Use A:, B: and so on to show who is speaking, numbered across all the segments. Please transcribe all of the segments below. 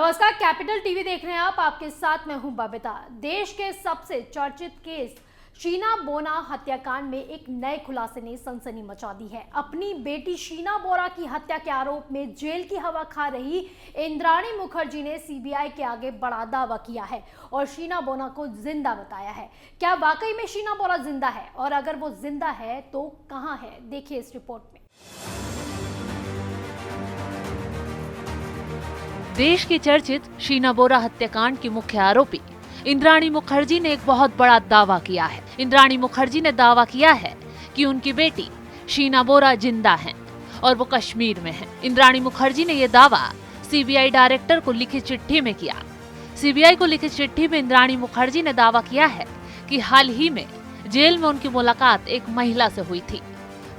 A: नमस्कार, capital TV देख रहे हैं आप। आपके साथ मैं हूं बबीता। देश के सबसे चर्चित केस शीना बोरा हत्याकांड में एक नए खुलासे ने सनसनी मचा दी है। अपनी बेटी शीना बोरा की हत्या के आरोप में जेल की हवा खा रही इंद्राणी मुखर्जी ने सीबीआई के आगे बड़ा दावा किया है और शीना बोरा को जिंदा बताया है। क्या वाकई में शीना बोरा जिंदा है, और अगर वो जिंदा है तो कहां है? देखिए इस रिपोर्ट में।
B: देश की चर्चित शीना बोरा हत्याकांड की मुख्य आरोपी इंद्राणी मुखर्जी ने एक बहुत बड़ा दावा किया है। इंद्राणी मुखर्जी ने दावा किया है कि उनकी बेटी शीना बोरा जिंदा है और वो कश्मीर में है। इंद्राणी मुखर्जी ने यह दावा सीबीआई डायरेक्टर को लिखी चिट्ठी में किया। सीबीआई को लिखी चिट्ठी में इंद्राणी मुखर्जी ने दावा किया है कि हाल ही में जेल में उनकी मुलाकात एक महिला से हुई थी,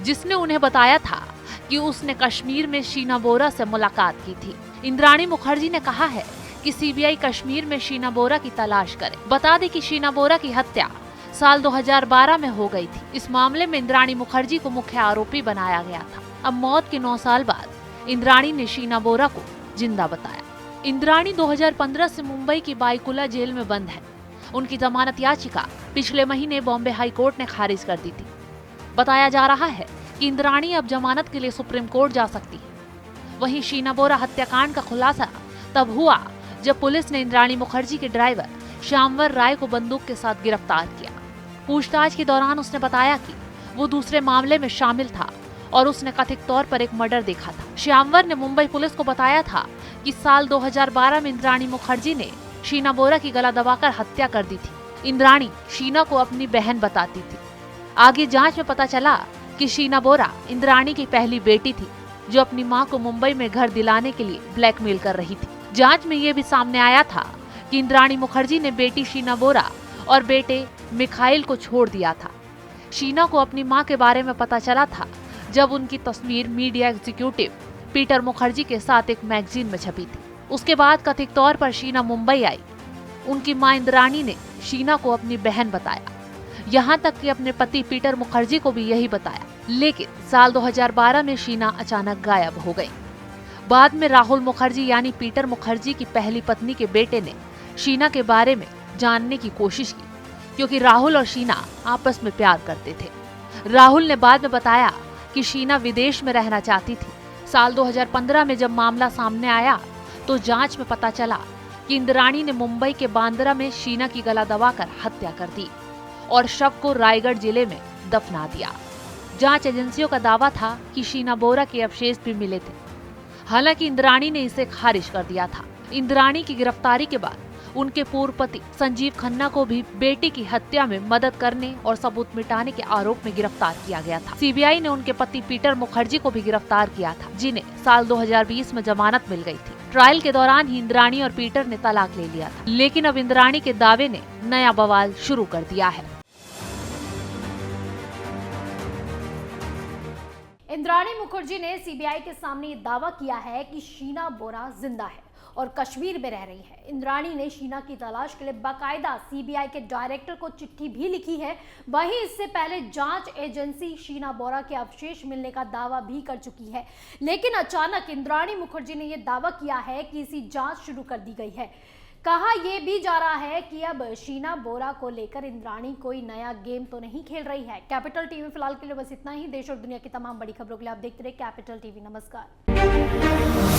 B: जिसने उन्हें बताया था कि उसने कश्मीर में शीना बोरा से मुलाकात की थी। इंद्राणी मुखर्जी ने कहा है कि सीबीआई कश्मीर में शीना बोरा की तलाश करे। बता दें कि शीना बोरा की हत्या साल 2012 में हो गई थी। इस मामले में इंद्राणी मुखर्जी को मुख्य आरोपी बनाया गया था। अब मौत के 9 साल बाद इंद्राणी ने शीना बोरा को जिंदा बताया। इंद्राणी 2015 से मुंबई की बाईकुला जेल में बंद है। उनकी जमानत याचिका पिछले महीने बॉम्बे हाई कोर्ट ने खारिज कर दी थी। बताया जा रहा है कि इंद्राणी अब जमानत के लिए सुप्रीम कोर्ट जा सकती है। वहीं शीना बोरा हत्याकांड का खुलासा तब हुआ जब पुलिस ने इंद्राणी मुखर्जी के ड्राइवर श्यामवर राय को बंदूक के साथ गिरफ्तार किया। पूछताछ के दौरान उसने बताया कि वो दूसरे मामले में शामिल था और उसने कथित तौर पर एक मर्डर देखा था। श्यामवर ने मुंबई पुलिस को बताया था कि साल 2012 में इंद्राणी मुखर्जी ने शीना बोरा की गला दबाकर हत्या कर दी थी। इंद्राणी शीना को अपनी बहन बताती थी। आगे जांच में पता चला कि शीना बोरा इंद्राणी की पहली बेटी थी, जो अपनी मां को मुंबई में घर दिलाने के लिए ब्लैकमेल कर रही थी। जांच में ये भी सामने आया था कि इंद्राणी मुखर्जी ने बेटी शीना बोरा और बेटे मिखाइल को छोड़ दिया था। शीना को अपनी मां के बारे में पता चला था जब उनकी तस्वीर मीडिया एग्जीक्यूटिव पीटर मुखर्जी के साथ एक मैगजीन में छपी थी। उसके बाद कथित तौर पर शीना मुंबई आई। उनकी मां इंद्राणी ने शीना को अपनी बहन बताया, यहाँ तक कि अपने पति पीटर मुखर्जी को भी यही बताया। लेकिन साल 2012 में शीना अचानक गायब हो गई। बाद में राहुल मुखर्जी यानी पीटर मुखर्जी की पहली पत्नी के बेटे ने शीना के बारे में जानने की कोशिश की, क्योंकि राहुल और शीना आपस में प्यार करते थे। राहुल ने बाद में बताया कि शीना विदेश में रहना चाहती थी। साल 2015 में जब मामला सामने आया तो जांच में पता चला कि इंद्राणी ने मुंबई के बांद्रा में शीना की गला दबाकर हत्या कर दी और शव को रायगढ़ जिले में दफना दिया। जांच एजेंसियों का दावा था कि शीना बोरा के अवशेष भी मिले थे। हालांकि इंद्राणी ने इसे खारिज कर दिया था। इंद्राणी की गिरफ्तारी के बाद उनके पूर्व पति संजीव खन्ना को भी बेटी की हत्या में मदद करने और सबूत मिटाने के आरोप में गिरफ्तार किया गया था। सीबीआई ने उनके पति पीटर मुखर्जी को भी गिरफ्तार किया था, जिन्हें साल 2020 में जमानत मिल गई थी। ट्रायल के दौरान ही इंद्राणी और पीटर ने तलाक ले लिया था। लेकिन अब इंद्राणी के दावे ने नया बवाल शुरू कर दिया है।
A: इंद्राणी मुखर्जी ने सीबीआई के सामने ये दावा किया है कि शीना बोरा जिंदा है और कश्मीर में रह रही है। इंद्राणी ने शीना की तलाश के लिए बाकायदा सीबीआई के डायरेक्टर को चिट्ठी भी लिखी है। वहीं इससे पहले जांच एजेंसी शीना बोरा के अवशेष मिलने का दावा भी कर चुकी है। लेकिन अचानक इंद्राणी मुखर्जी ने यह दावा किया है कि इसकी जांच शुरू कर दी गई है। कहा यह भी जा रहा है कि अब शीना बोरा को लेकर इंद्राणी कोई नया गेम तो नहीं खेल रही है। कैपिटल टीवी फिलहाल के लिए बस इतना ही। देश और दुनिया की तमाम बड़ी खबरों के लिए आप देखते रहिए कैपिटल टीवी। नमस्कार।